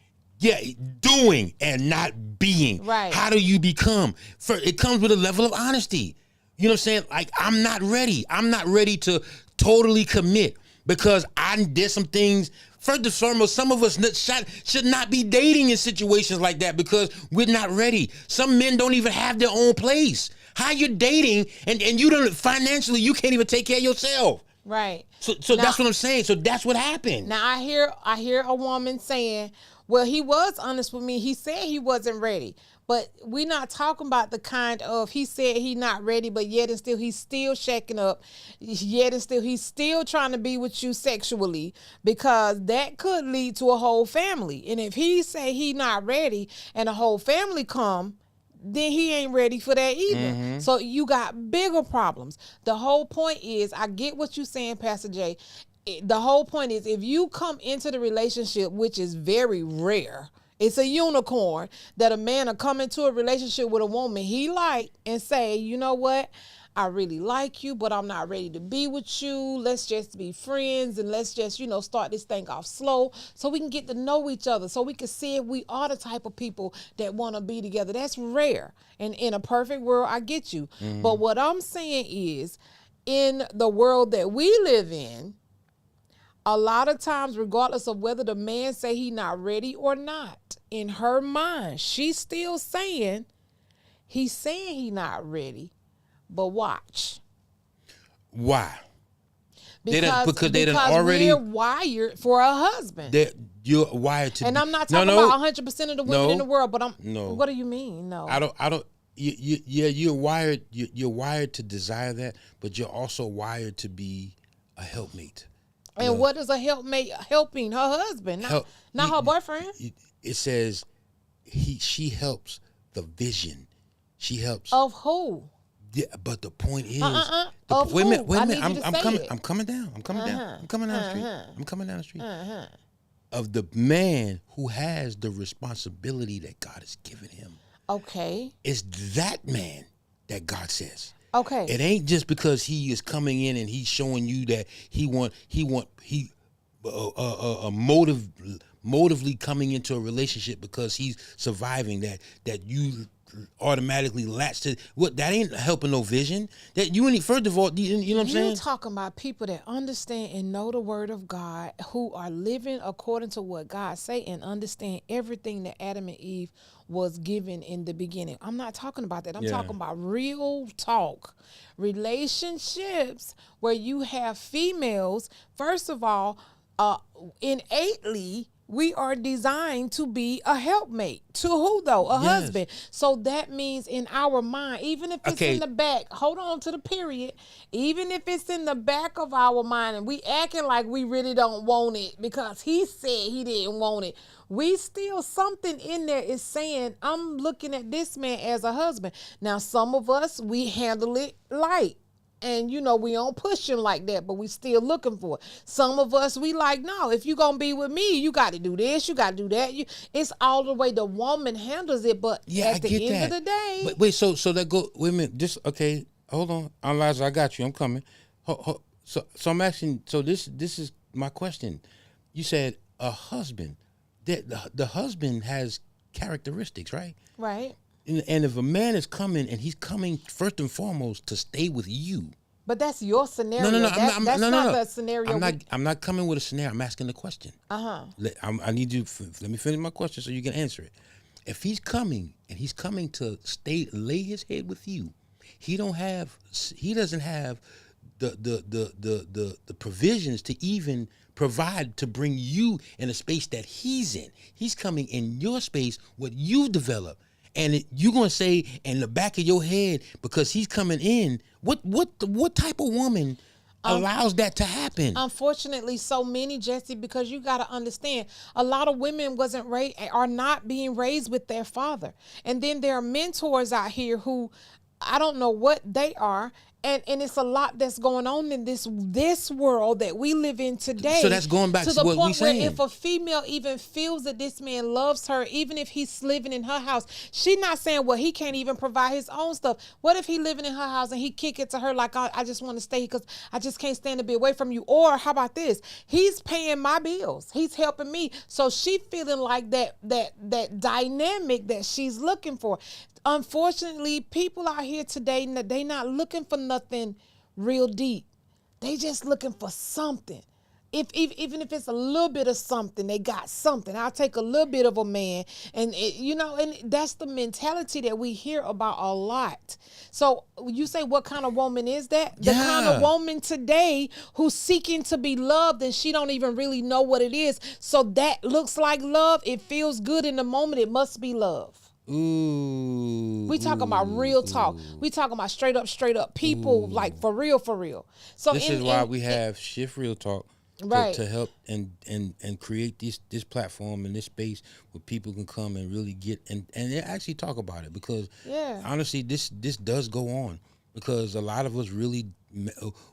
And not being. Right. How do you become? It comes with a level of honesty. You know what I'm saying? Like, I'm not ready. I'm not ready to totally commit because I did some things. First and foremost, some of us should not be dating in situations like that because we're not ready. Some men don't even have their own place. How you dating and you don't financially, you can't even take care of yourself. Right. So now, that's what I'm saying. So that's what happened. Now I hear a woman saying, well, he was honest with me. He said he wasn't ready. But we're not talking about the kind of, he said he not ready, but yet and still he's still shaking up. Yet and still he's still trying to be with you sexually, because that could lead to a whole family. And if he say he not ready and a whole family come, then he ain't ready for that either. Mm-hmm. So you got bigger problems. The whole point is, I get what you're saying, Pastor Jay. The whole point is, if you come into the relationship, which is very rare, it's a unicorn, that a man will come into a relationship with a woman he like and say, you know what? I really like you, but I'm not ready to be with you. Let's just be friends and let's just, start this thing off slow so we can get to know each other, so we can see if we are the type of people that want to be together. That's rare. And in a perfect world, I get you. Mm-hmm. But what I'm saying is, in the world that we live in, a lot of times, regardless of whether the man say he not ready or not, in her mind, she's still saying, he's saying he not ready. But watch. Why? Because we're wired for a husband. You're wired to. And I'm not talking about 100% of the women in the world, but I'm. No. What do you mean? No. I don't. You're wired. You're wired to desire that, but you're also wired to be a helpmate. And what is a helpmate helping her husband, not her boyfriend? It says she helps the vision. She helps of who? Yeah, but the point is, wait a minute. I'm coming down. I'm coming down the street. Of the man who has the responsibility that God has given him. Okay. It's that man that God says. Okay. It ain't just because he is coming in and he's showing you that he motively coming into a relationship because he's surviving that you automatically latch to what that ain't helping no vision that you ain't. First of all, you know what I'm saying? You're talking about people that understand and know the word of God, who are living according to what God say and understand everything that Adam and Eve was given in the beginning. I'm not talking about that. I'm talking about real talk. Relationships where you have females, first of all, innately, we are designed to be a helpmate. To who though? A husband. So that means in our mind, even if it's in the back, hold on to the period, even if it's in the back of our mind and we acting like we really don't want it because he said he didn't want it, we still, something in there is saying, I'm looking at this man as a husband. Now, some of us, we handle it light. And, we don't push him like that, but we still looking for it. Some of us, we like, no, if you going to be with me, you got to do this, you got to do that. It's all the way the woman handles it, but at the end of the day. But wait, so that go, wait a minute, just, okay, hold on. Eliza, I got you, I'm coming. So I'm asking, so this is my question. You said a husband, the husband has characteristics, right? Right. And if a man is coming and he's coming first and foremost to stay with you. But that's your scenario. No, that's not the scenario. I'm not coming with a scenario. I'm asking the question. I need you, let me finish my question so you can answer it. If he's coming and he's coming to lay his head with you, he doesn't have the provisions to even provide to bring you in a space that he's in. He's coming in your space, what you've developed. And you're gonna say in the back of your head, because he's coming in, what type of woman allows that to happen? Unfortunately, so many, Jesse, because you got to understand, a lot of women are not being raised with their father, and then there are mentors out here who, I don't know what they are. And it's a lot that's going on in this world that we live in today. So that's going back to the what point we saying. where if a female even feels that this man loves her, even if he's living in her house, she's not saying, well, he can't even provide his own stuff. What if he living in her house and he kick it to her like, I just want to stay because I just can't stand to be away from you? Or how about this? He's paying my bills. He's helping me. So she feeling like that dynamic that she's looking for. Unfortunately, people out here today, they not looking for nothing real deep. They just looking for something. Even if it's a little bit of something, they got something. I'll take a little bit of a man. And, and that's the mentality that we hear about a lot. So you say, what kind of woman is that? The kind of woman today who's seeking to be loved and she don't even really know what it is. So that looks like love. It feels good in the moment. It must be love. Ooh, we talking about real talk. We talking about straight up people, like for real. So this is why we have Shift Real Talk, right, to help and create this platform and this space where people can come and really get and actually talk about it, because honestly this does go on, because a lot of us really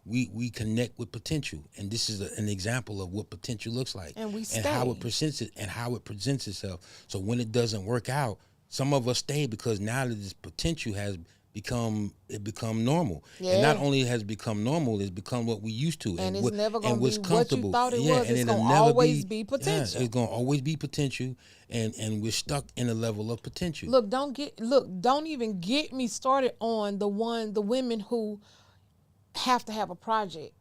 we connect with potential, and this is an example of what potential looks like, and how it presents itself. So when it doesn't work out, some of us stay because now that this potential has become normal. Yeah. And not only has it become normal, it's become what we used to. And it's never going to be what you thought it was. It's going to always be potential. Yeah, it's going to always be potential, and we're stuck in a level of potential. Look, don't even get me started on the women who have to have a project.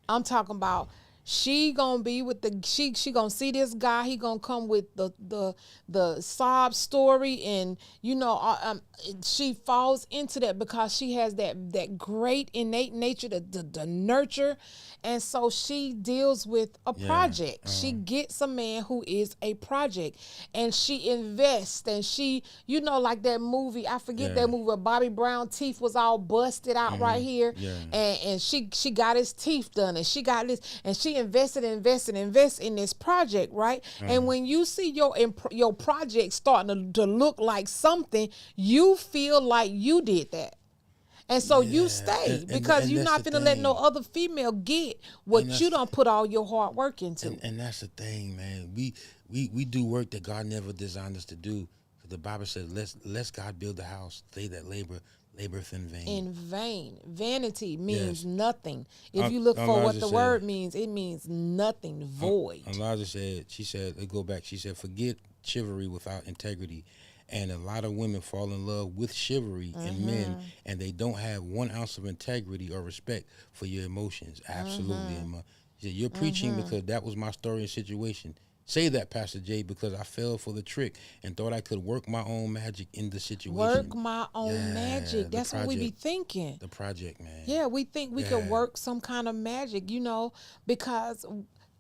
I'm talking about she gonna be with she gonna see this guy. He gonna come with the sob story, and she falls into that because she has that great innate nature to nurture, and so she deals with a project. She gets a man who is a project, and she invests, and she like that movie. I forget that movie where Bobby Brown teeth was all busted out right here, and she got his teeth done, and she got this, and she invest in this project, right? And when you see your project starting to look like something, you feel like you did that. And so you stay because you're not finna let no other female get what you don't put all your hard work into. And that's the thing, man. We do work that God never designed us to do. The Bible says, "Let's God build the house. They that laboreth in vain." In vain. Vanity means Yes. nothing. If you look for what Elijah the said, word means, it means nothing, void. Elijah said, she said, let's go back. She said, forget chivalry without integrity. And a lot of women fall in love with chivalry in men, and they don't have 1 ounce of integrity or respect for your emotions. Absolutely. She said, you're preaching because that was my story and situation. Say that, Pastor Jay, because I fell for the trick and thought I could work my own magic in the situation. Work my own magic. That's what we be thinking. The project, man. Yeah, we think we could work some kind of magic, because,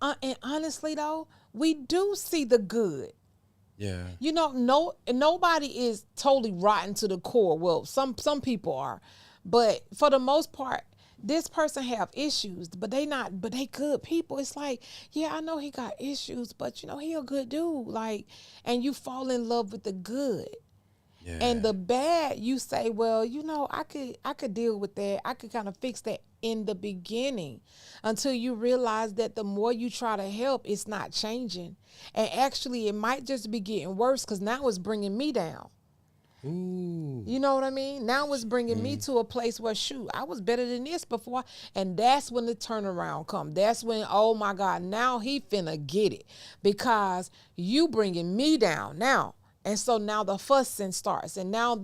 and honestly though, we do see the good. Yeah. Nobody is totally rotten to the core. Well, some people are, but for the most part, this person have issues, but they good people. It's like, yeah, I know he got issues, but he a good dude. Like, and you fall in love with the good. Yeah. And the bad, you say, well, I could deal with that. I could kind of fix that in the beginning, until you realize that the more you try to help, it's not changing. And actually, it might just be getting worse, because now it's bringing me down. Ooh. You know what I mean? Now it's bringing me to a place where, shoot, I was better than this before. And that's when the turnaround come. That's when, oh my God, now he finna get it, because you bringing me down now. And so now the fussing starts, and now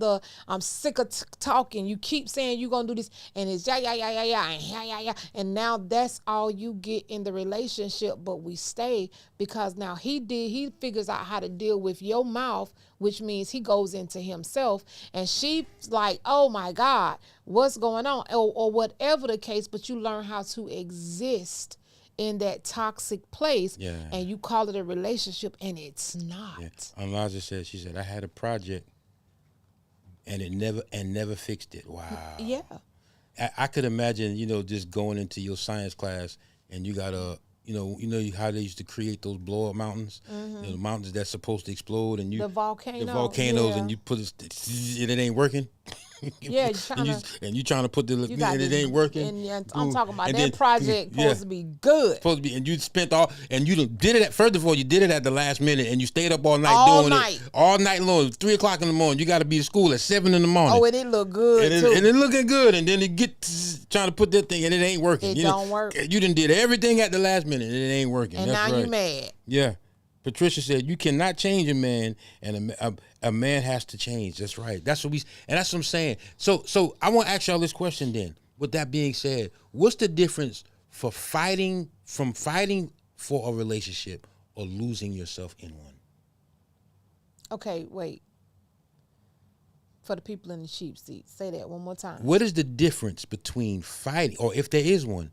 I'm sick of talking. You keep saying you're going to do this, and it's yeah, and and now that's all you get in the relationship. But we stay, because now he figures out how to deal with your mouth, which means he goes into himself, and she's like, oh my God, what's going on? Or whatever the case, but you learn how to exist in that toxic place, and you call it a relationship, and it's not. Yeah. Elijah said, she said, I had a project, and it never fixed it. Wow. Yeah. I could imagine, just going into your science class, and you got how they used to create those blow up mountains, the mountains that's supposed to explode, and the volcanoes, and you put it, and it ain't working. Yeah, you trying to put and it ain't working. And I'm talking about that project supposed to be good. Supposed to be, and you spent and you did it first of all, you did it at the last minute, and you stayed up all night doing it all night long. 3 o'clock in the morning, you got to be at school at 7 in the morning. Oh, and it look good too. And it looking good, and then it trying to put that thing, and it ain't working. It don't work. You done did everything at the last minute, and it ain't working. And that's now right. you mad. Yeah. Patricia said, you cannot change a man, and a man has to change. That's right. That's what I'm saying. So I want to ask y'all this question then. With that being said, what's the difference from fighting for a relationship or losing yourself in one? Okay, wait. For the people in the cheap seats, say that one more time. What is the difference between fighting, or if there is one,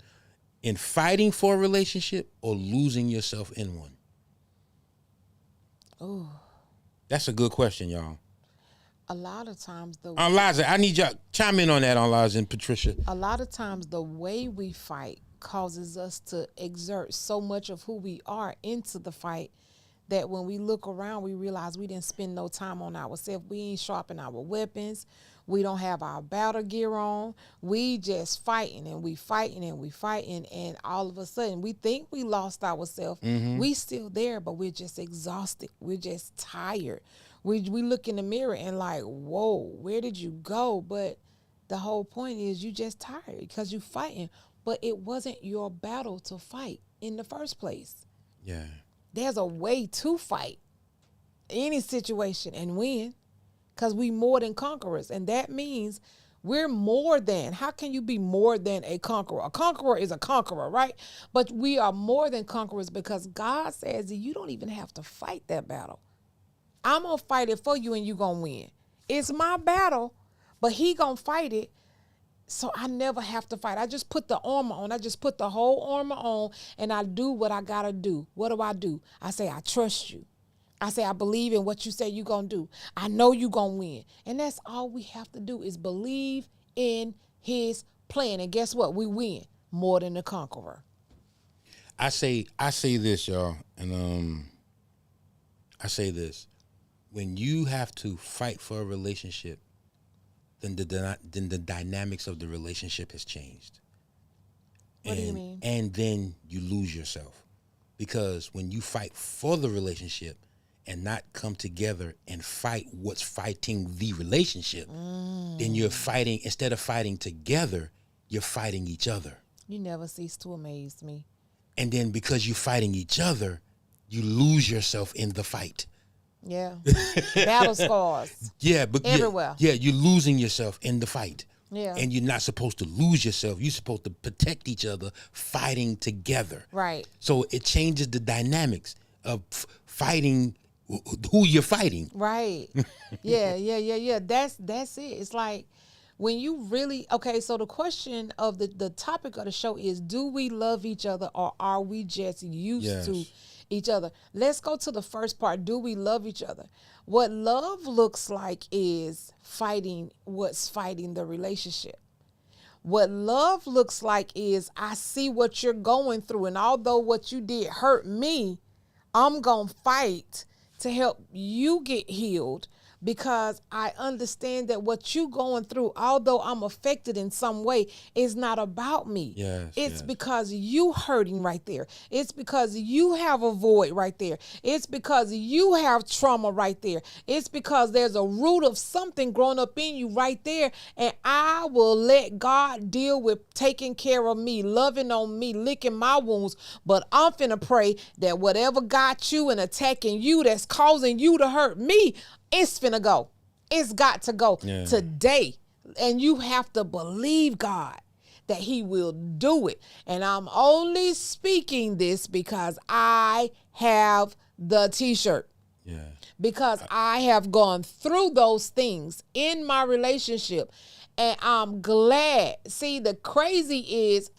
in fighting for a relationship or losing yourself in one? Oh, that's a good question, y'all. A lot of times Liza, I need y'all chime in on that, Liza and Patricia. A lot of times the way we fight causes us to exert so much of who we are into the fight that when we look around, we realize we didn't spend no time on ourselves. We ain't sharpen our weapons. We don't have our battle gear on. We just fighting, and we fighting, and we fighting, and all of a sudden we think we lost ourselves. We still there, but we're just exhausted. We're just tired. We look in the mirror and like, whoa, where did you go? But the whole point is you just tired because you fighting, but it wasn't your battle to fight in the first place. Yeah. There's a way to fight any situation and win. Because we more than conquerors. And that means we're more than. How can you be more than a conqueror? A conqueror is a conqueror, right? But we are more than conquerors because God says that you don't even have to fight that battle. I'm going to fight it for you and you're going to win. It's my battle, but he going to fight it. So I never have to fight. I just put the armor on. I just put the whole armor on and I do what I got to do. What do? I say, I trust you. I say, I believe in what you say you're going to do. I know you're going to win. And that's all we have to do is believe in his plan. And guess what? We win more than the conqueror. I say this, y'all. And I say this. When you have to fight for a relationship, then the dynamics of the relationship has changed. What do you mean? And then you lose yourself. Because when you fight for the relationship, and not come together and fight what's fighting the relationship, then you're fighting, instead of fighting together, you're fighting each other. You never cease to amaze me. And then because you're fighting each other, you lose yourself in the fight. Yeah. Battle scars. Yeah, but everywhere. Yeah, you're losing yourself in the fight. Yeah. And you're not supposed to lose yourself. You're supposed to protect each other, fighting together. Right. So it changes the dynamics of fighting who you're fighting. Right. Yeah. That's it. It's like when you really, okay, so the question of the topic of the show is, do we love each other, or are we just used to each other? Let's go to the first part. Do we love each other? What love looks like is fighting what's fighting the relationship. What love looks like is, I see what you're going through, and although what you did hurt me, I'm going to fight to help you get healed, because I understand that what you going through, although I'm affected in some way, is not about me. It's because you hurting right there. It's because you have a void right there. It's because you have trauma right there. It's because there's a root of something growing up in you right there, and I will let God deal with taking care of me, loving on me, licking my wounds, but I'm finna pray that whatever got you and attacking you that's causing you to hurt me, it's finna go. It's got to go today. And you have to believe God that he will do it. And I'm only speaking this because I have the t-shirt. Yeah. Because I have gone through those things in my relationship. And I'm glad. See, the crazy is,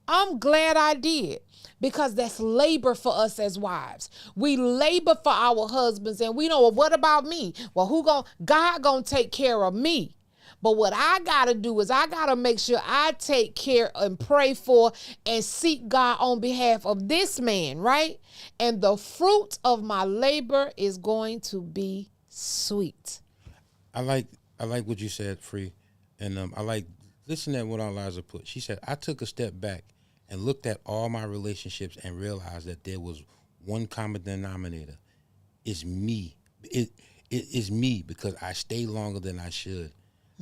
I'm glad I did. Because that's labor for us as wives. We labor for our husbands, and we know, well, what about me? Well, God gonna take care of me. But what I gotta do is I gotta make sure I take care and pray for and seek God on behalf of this man, right? And the fruit of my labor is going to be sweet. I like what you said, Free, and listen at what Eliza put. She said, I took a step back and looked at all my relationships and realized that there was one common denominator. It's me. It is me, because I stay longer than I should.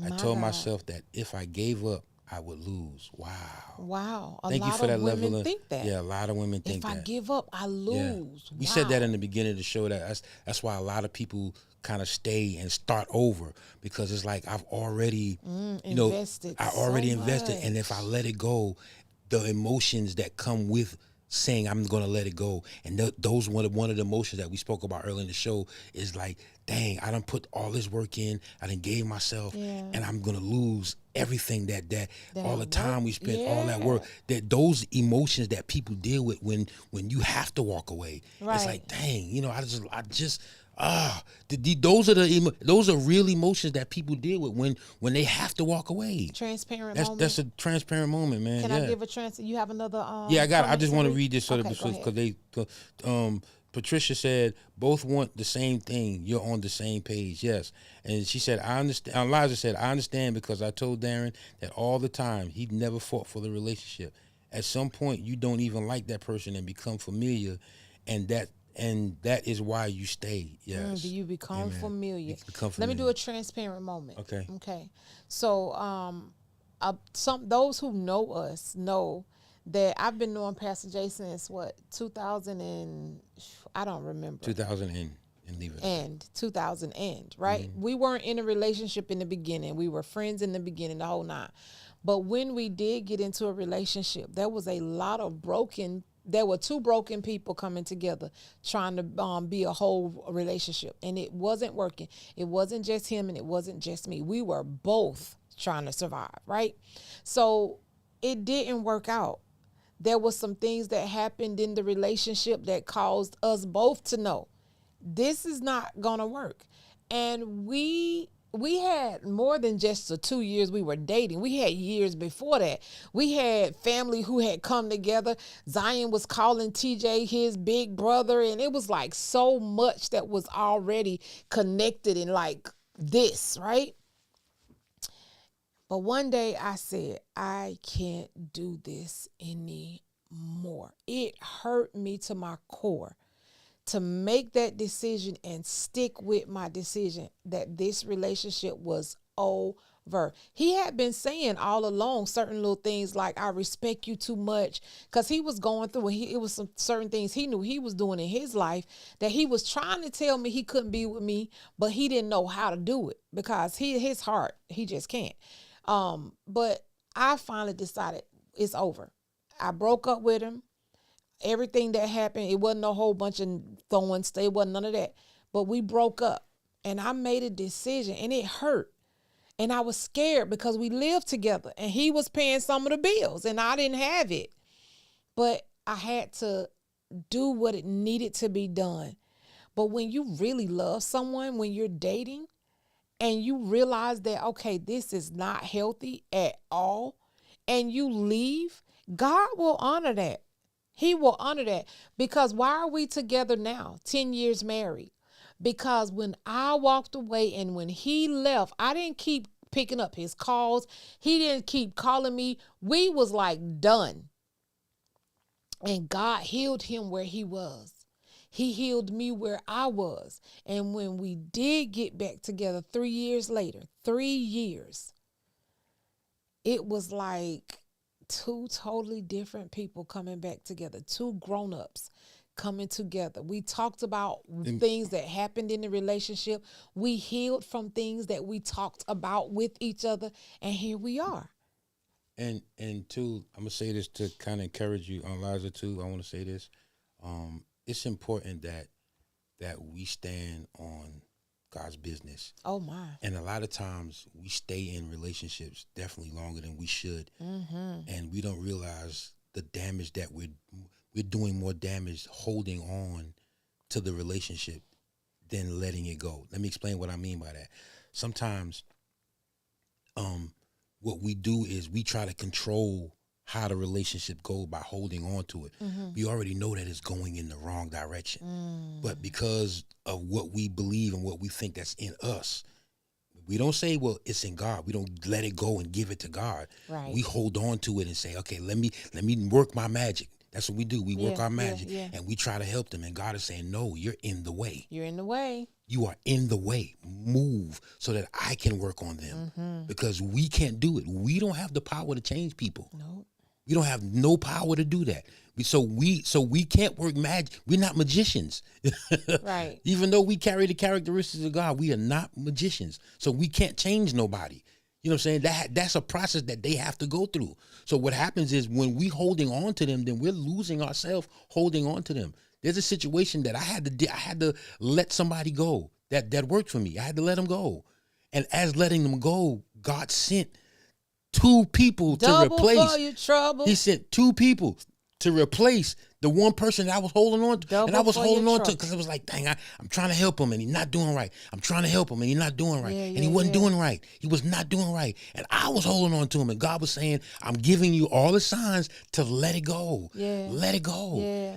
I told myself that if I gave up, I would lose. Wow. Thank you for that level. Women think that. Yeah, a lot of women think that. If I give up, I lose. Yeah. We said that in the beginning of the show. That's why a lot of people kind of stay and start over, because it's like, I've already invested. I already invested, and if I let it go, the emotions that come with saying I'm going to let it go, and those one of the emotions that we spoke about earlier in the show is like, dang, I done put all this work in, I done gave myself, and I'm going to lose everything that all the time we spent, all that work, that those emotions that people deal with when you have to walk away. Right. It's like, dang, I just those are real emotions that people deal with when they have to walk away. Transparent moment. That's a transparent moment, man. Can I give a You have another? Yeah, I got it. I just want to read this because Patricia said both want the same thing. You're on the same page. Yes, and she said I understand. Eliza said I understand because I told Darren that all the time. He never fought for the relationship. At some point, you don't even like that person and become familiar, and that is why you stay. Yes. You become familiar. Let me do a transparent moment. Okay. So, those who know us know that I've been knowing Pastor Jason since 2000 and I don't remember. 2000 and leave it. And 2000 end, right? Mm-hmm. We weren't in a relationship in the beginning. We were friends in the beginning, the whole nine. But when we did get into a relationship, there was a lot of there were two broken people coming together trying to be a whole relationship, and it wasn't working. It wasn't just him and it wasn't just me. We were both trying to survive, right? So it didn't work out. There was some things that happened in the relationship that caused us both to know this is not gonna work. And we had more than just the 2 years we were dating. We had years before that. We had family who had come together. Zion was calling TJ his big brother, and it was like so much that was already connected in like this, right? But one day I said, I can't do this anymore. It hurt me to my core to make that decision and stick with my decision that this relationship was over. He had been saying all along certain little things like, I respect you too much, because he was going through, and it was some certain things he knew he was doing in his life that he was trying to tell me he couldn't be with me, but he didn't know how to do it because his heart, he just can't. But I finally decided it's over. I broke up with him. Everything that happened, it wasn't a whole bunch of throwing, it wasn't none of that. But we broke up, and I made a decision, and it hurt. And I was scared because we lived together, and he was paying some of the bills, and I didn't have it. But I had to do what it needed to be done. But when you really love someone, when you're dating, and you realize that, okay, this is not healthy at all, and you leave, God will honor that. He will honor that. Because why are we together now, 10 years married? Because when I walked away and when he left, I didn't keep picking up his calls. He didn't keep calling me. We was like done. And God healed him where he was. He healed me where I was. And when we did get back together 3 years later, 3 years, it was like two totally different people coming back together, two grown-ups coming together. We talked about things that happened in the relationship. We healed from things that we talked about with each other, and here we are. And two, I'm gonna say this to kind of encourage you, Liza, too. I want to say this. It's important that we stand on God's business. Oh my! And a lot of times we stay in relationships definitely longer than we should, and we don't realize the damage that we're doing more damage holding on to the relationship than letting it go. Let me explain what I mean by that. Sometimes, what we do is we try to control how the relationship goes by holding on to it. We already know that it's going in the wrong direction. But because of what we believe and what we think that's in us, we don't say, well, it's in God. We don't let it go and give it to God. Right. We hold on to it and say, okay, let me work my magic. That's what we do. We work our magic and we try to help them. And God is saying, no, you're in the way. You're in the way. You are in the way. Move so that I can work on them because we can't do it. We don't have the power to change people. Nope. We don't have no power to do that. So we can't work magic. We're not magicians. Right. Even though we carry the characteristics of God, we are not magicians. So we can't change nobody. You know what I'm saying? That's a process that they have to go through. So what happens is when we holding on to them, then we're losing ourselves holding on to them. There's a situation that I had to let somebody go that worked for me. I had to let them go. And as letting them go, God sent two people to replace. For your trouble. He sent two people to replace the one person that I was holding on to. Double and I was for holding your on to trouble. because it was like, dang, I'm trying to help him and he's not doing right. I'm trying to help him and he's not doing right. Yeah, and he wasn't doing right. He was not doing right. And I was holding on to him. And God was saying, I'm giving you all the signs to let it go. Yeah. Let it go. Yeah.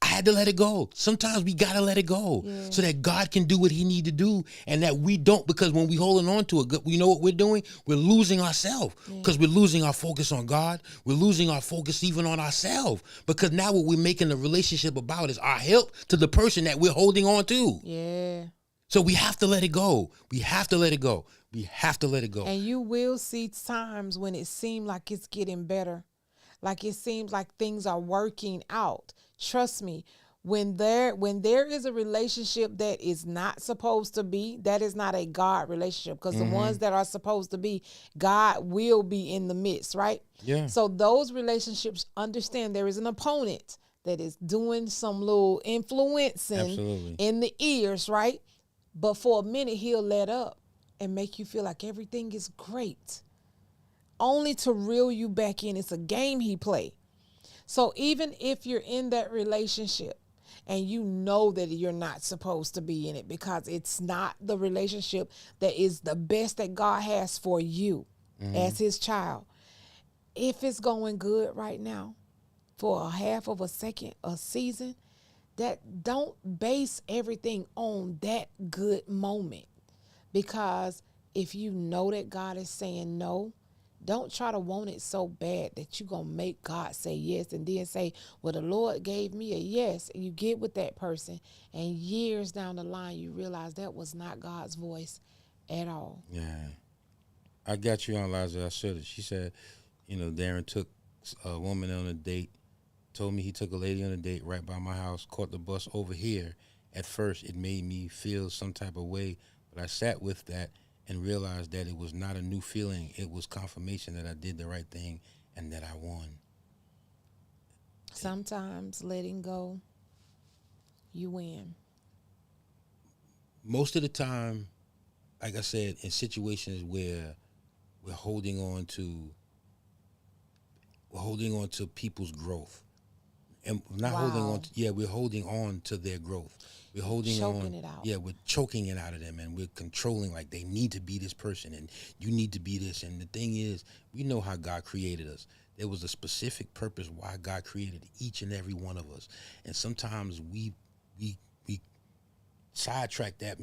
I had to let it go. Sometimes we got to let it go so that God can do what he need to do and that we don't, because when we holding on to it, you know what we're doing? We're losing ourselves because we're losing our focus on God. We're losing our focus even on ourselves because now what we're making the relationship about is our help to the person that we're holding on to. Yeah. So we have to let it go. We have to let it go. We have to let it go. And you will see times when it seems like it's getting better. Like it seems like things are working out. Trust me, when there is a relationship that is not supposed to be, that is not a God relationship, because the ones that are supposed to be, God will be in the midst, right? Yeah. So those relationships, understand there is an opponent that is doing some little influencing in the ears, right? But for a minute, he'll let up and make you feel like everything is great, only to reel you back in. It's a game he play. So even if you're in that relationship and you know that you're not supposed to be in it because it's not the relationship that is the best that God has for you as his child, if it's going good right now for a half of a second, a season, that don't base everything on that good moment. Because if you know that God is saying no, Don't try to want it so bad that you're going to make God say yes and then say, well, the Lord gave me a yes. And you get with that person, and years down the line, you realize that was not God's voice at all. Yeah. I got you on, Liza. I said it. She said, Darren took a woman on a date, told me he took a lady on a date right by my house, caught the bus over here. At first, it made me feel some type of way, but I sat with that and realized that it was not a new feeling. It was confirmation that I did the right thing and that I won. Sometimes letting go, you win. Most of the time, like I said, in situations where we're holding on to people's growth, and not holding on Wow. to, we're holding on to their growth. We're holding Choking on, it out. we're choking it out of them, and we're controlling, like they need to be this person and you need to be this. And the thing is, we know how God created us. There was a specific purpose why God created each and every one of us. And sometimes we sidetrack that,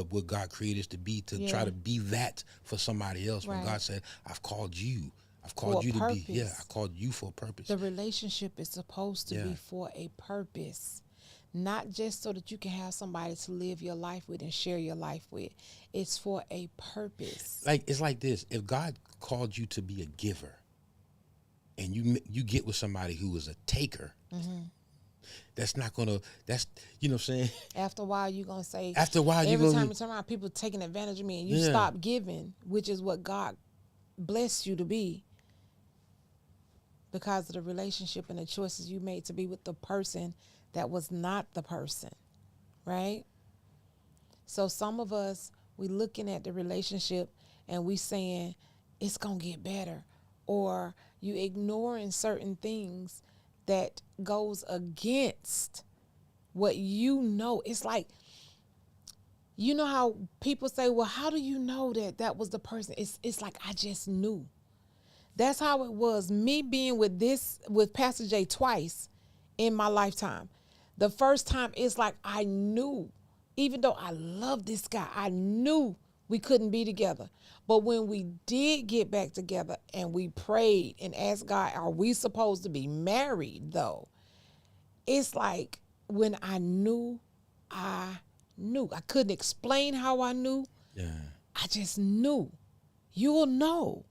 what God created us to be, to try to be that for somebody else. When Right. God said, I've called you For a you to be, purpose. I called you for a purpose. The relationship is supposed to be for a purpose, not just so that you can have somebody to live your life with and share your life with. It's for a purpose. Like, it's like this: if God called you to be a giver, and you get with somebody who is a taker, that's not gonna. That's, you know what I'm saying. After a while, you're going to say, After a while, you're every gonna. time you turn around, people taking advantage of me, and you Yeah. stop giving, which is what God blessed you to be, because of the relationship and the choices you made to be with the person that was not the person, right? So some of us, we looking at the relationship and we saying it's gonna get better, or you ignoring certain things that goes against what you know. It's like, you know how people say, well, how do you know that that was the person? It's like, I just knew. That's how it was, me being with Pastor J twice in my lifetime. The first time, it's like I knew, even though I love this guy, I knew we couldn't be together. But when we did get back together and we prayed and asked God, are we supposed to be married though? It's like, when I knew, I knew. I couldn't explain how I knew. Yeah. I just knew. You'll know.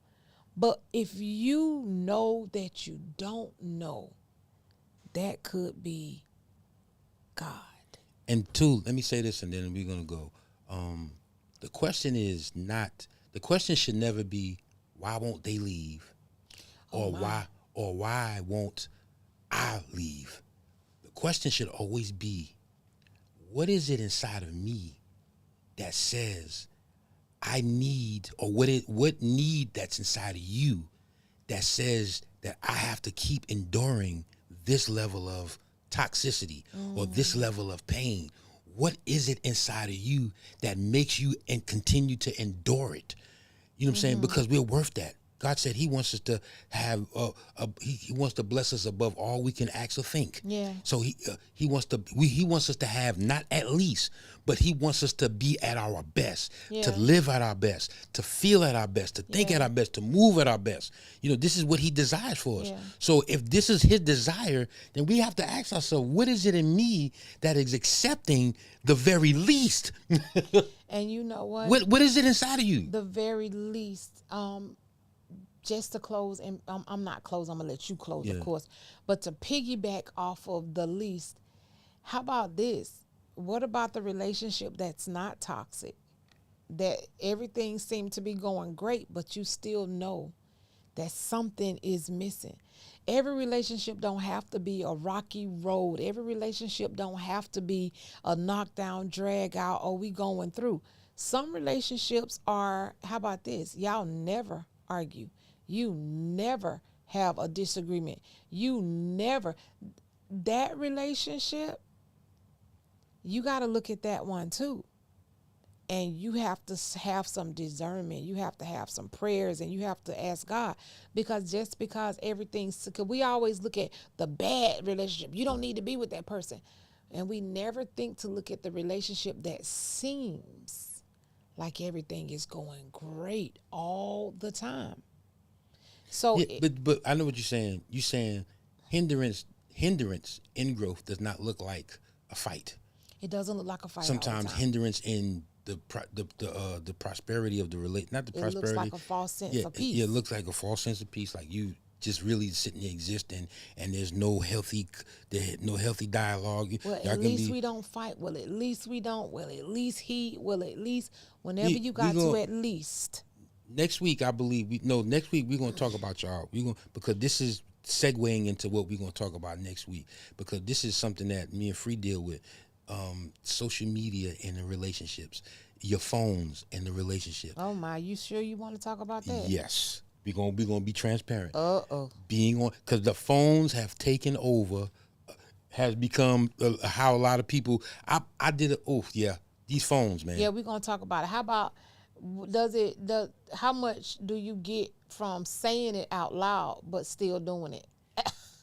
But if you know that you don't know, that could be God. And two, let me say this, and then we're gonna go. The question is not. The question should never be, why won't they leave, or why won't I leave? The question should always be, what is it inside of me that says I need, or what need that's inside of you that says that I have to keep enduring this level of toxicity or this level of pain? What is it inside of you that makes you and continue to endure it? You know what I'm saying? Because we're worth that. God said He wants us to have, He wants to bless us above all we can ask or think. Yeah. So He wants us to have, not at least, but He wants us to be at our best, to Yeah. live at our best, to feel at our best, to think at our best, to move at our best. This is what He desires for us. Yeah. So if this is His desire, then we have to ask ourselves, what is it in me that is accepting the very least? And you know what? What is it inside of you? The very least, just to close, and I'm not close, I'm going to let you close, of course. But to piggyback off of the least, how about this? What about the relationship that's not toxic? That everything seemed to be going great, but you still know that something is missing. Every relationship don't have to be a rocky road. Every relationship don't have to be a knockdown, drag out, or we going through. Some relationships are, how about this? Y'all never argue. You never have a disagreement. You never. That relationship, you got to look at that one too. And you have to have some discernment. You have to have some prayers, and you have to ask God. Because just because everything's, because we always look at the bad relationship. You don't need to be with that person. And we never think to look at the relationship that seems like everything is going great all the time. So, but I know what you're saying. You're saying hindrance in growth does not look like a fight. it doesn't look like a fight. Sometimes all the time. hindrance in the prosperity of the not the It prosperity. looks like a false sense of peace. Yeah, it looks like a false sense of peace. Like you just really sitting there existing, and there's no healthy dialogue. Well, Y'all at least we don't fight. Well, at least we don't. Well, at least he. Well, at least whenever you got to at least. Next week, I believe next week we're gonna talk about y'all. Because this is segueing into what we're gonna talk about next week. Because this is something that me and Free deal with. Social media and the relationships, your phones and the relationship. Oh my, you sure you want to talk about that? Yes, we're gonna be transparent. Being on, because the phones have taken over, has become how a lot of people. I did it. Oh yeah, these phones, man. Yeah, we're gonna talk about it. How about how much do you get from saying it out loud but still doing it?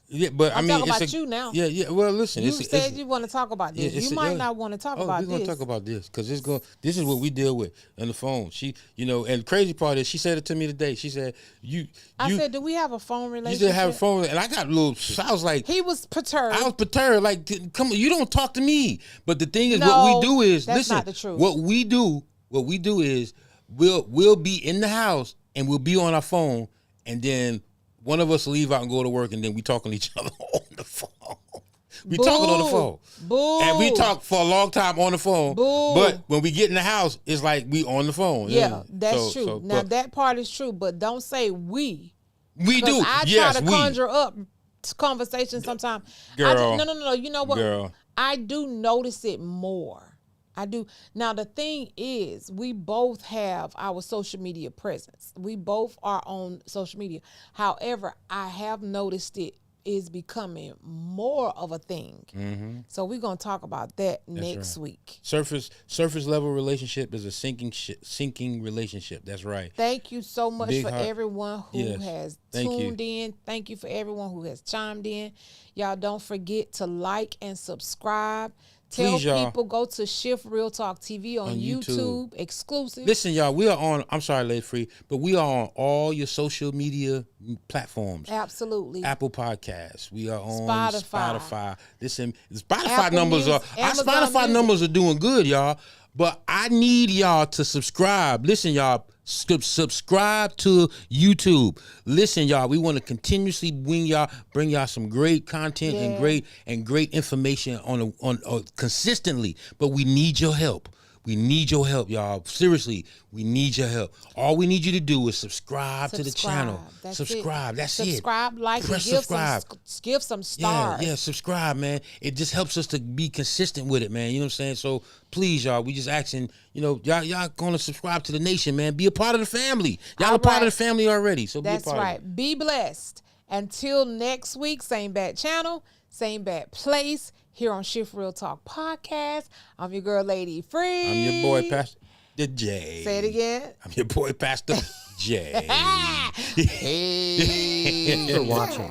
Yeah, but I'm talking about you now. Yeah. Well, listen. You said you want to talk about this. You might not want to talk about this. We're gonna talk about this because this is what we deal with on the phone. She, and the crazy part is she said it to me today. She said I said, do we have a phone relationship? You said have a phone, and I got a little. I was like, he was perturbed. I was perturbed. Like, come on, you don't talk to me. But the thing is, what we do is that's listen. Not the truth. What we do is we'll be in the house and we'll be on our phone, and then one of us will leave out and go to work, and then we talking to each other on the phone. We talking on the phone. Boo. And we talk for a long time on the phone. Boo. But when we get in the house, it's like we on the phone. Yeah, that's true. Now that part is true, but don't say we. We do. I try to conjure up conversations sometimes. Girl. No. You know what? Girl. I do notice it more. I do. Now, the thing is, we both have our social media presence. We both are on social media. However, I have noticed it is becoming more of a thing. Mm-hmm. So we're going to talk about that next week. Surface level relationship is a sinking relationship. That's right. Thank you so much everyone who has tuned in. Thank you for everyone who has chimed in. Y'all don't forget to like and subscribe. Tell people, go to Shift Real Talk TV on YouTube, exclusive. Listen, y'all, we are on, I'm sorry, Lady Free, but we are on all your social media platforms. Absolutely. Apple Podcasts. We are on Spotify. Listen, Spotify Apple numbers Music, our Spotify numbers are doing good, y'all. But I need y'all to subscribe. Listen, y'all. Subscribe to YouTube. Listen, y'all, we want to continuously bring y'all some great content and great information on consistently, but we need your help. We need your help, y'all. Seriously, we need your help. All we need you to do is subscribe to the channel. That's it. That's it. Subscribe, like, press and subscribe. Give some stars. Yeah, subscribe, man. It just helps us to be consistent with it, man. You know what I'm saying? So please, y'all, we just asking, y'all gonna subscribe to the nation, man. Be a part of the family. Y'all are part of the family already. So that's be a part right. of it. Be blessed. Until next week, same bad channel, same bad place. Here on Shift Real Talk Podcast. I'm your girl, Lady Free. I'm your boy, Pastor J. Say it again. I'm your boy, Pastor J. Hey. Thanks for watching.